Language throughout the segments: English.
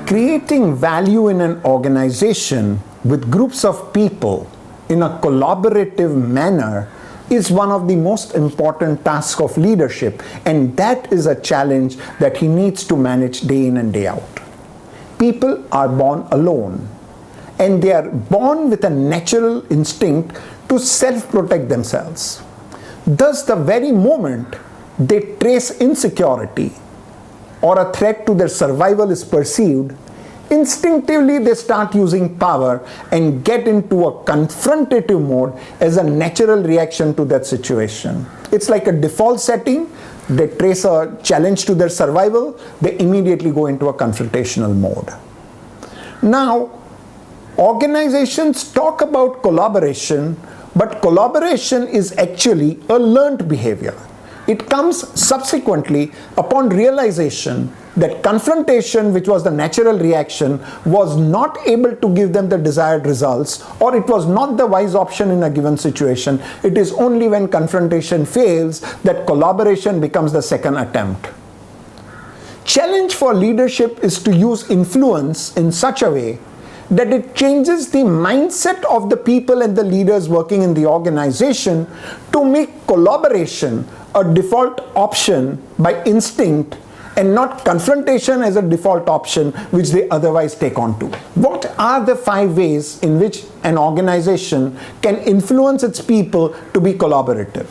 Creating value in an organization with groups of people in a collaborative manner is one of the most important tasks of leadership, and that is a challenge that he needs to manage day in and day out. People are born alone, and they are born with a natural instinct to self-protect themselves. Thus, the very moment they trace insecurity or a threat to their survival is perceived, instinctively they start using power and get into a confrontative mode as a natural reaction to that situation. It's like a default setting. They trace a challenge to their survival, they immediately go into a confrontational mode. Now, organizations talk about collaboration, but collaboration is actually a learned behavior. It comes subsequently upon realization that confrontation, which was the natural reaction, was not able to give them the desired results, or it was not the wise option in a given situation. It is only when confrontation fails that collaboration becomes the second attempt. Challenge for leadership is to use influence in such a way that it changes the mindset of the people and the leaders working in the organization to make collaboration a default option by instinct and not confrontation as a default option which they otherwise take on to. What are the 5 ways in which an organization can influence its people to be collaborative?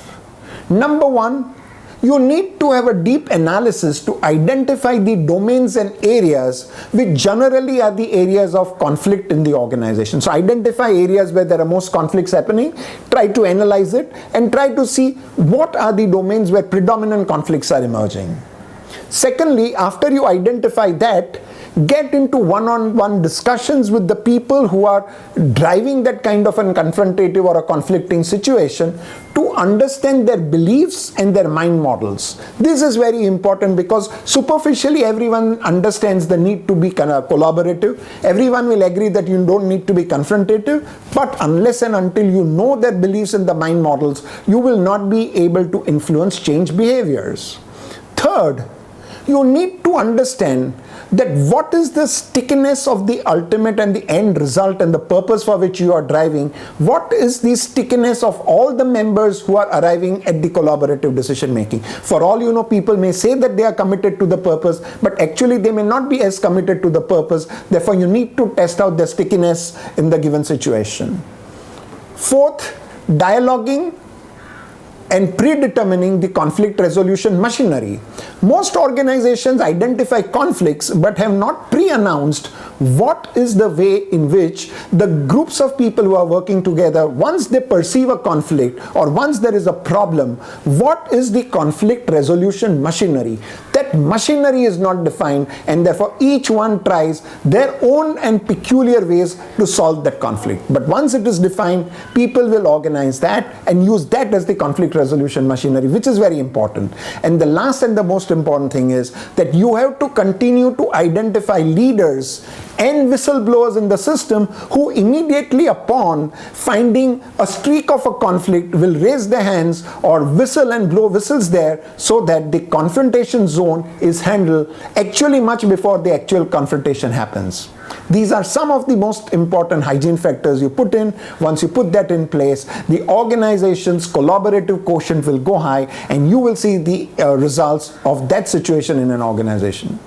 Number 1, you need to have a deep analysis to identify the domains and areas which generally are the areas of conflict in the organization. So identify areas where there are most conflicts happening, try to analyze it, and try to see what are the domains where predominant conflicts are emerging. Secondly, after you identify that, get into one-on-one discussions with the people who are driving that kind of a confrontative or a conflicting situation to understand their beliefs and their mind models. This is very important because superficially everyone understands the need to be collaborative. Everyone will agree that you don't need to be confrontative, but unless and until you know their beliefs and the mind models, you will not be able to influence change behaviors. Third, you need to understand that what is the stickiness of the ultimate and the end result and the purpose for which you are driving. What is the stickiness of all the members who are arriving at the collaborative decision making? For all you know, people may say that they are committed to the purpose, but actually they may not be as committed to the purpose. Therefore, you need to test out their stickiness in the given situation. Fourth, dialoguing and predetermining the conflict resolution machinery. Most organizations identify conflicts but have not pre-announced what is the way in which the groups of people who are working together, once they perceive a conflict or once there is a problem, what is the conflict resolution machinery? That machinery is not defined, and therefore each one tries their own and peculiar ways to solve that conflict. But once it is defined, people will organize that and use that as the conflict resolution machinery, which is very important. And the last and the most important thing is that you have to continue to identify leaders and whistleblowers in the system who immediately upon finding a streak of a conflict will raise their hands or whistle and blow whistles there, so that the confrontation zone is handled actually much before the actual confrontation happens. These are some of the most important hygiene factors you put in. Once you put that in place, the organization's collaborative quotient will go high, and you will see the results of that situation in an organization.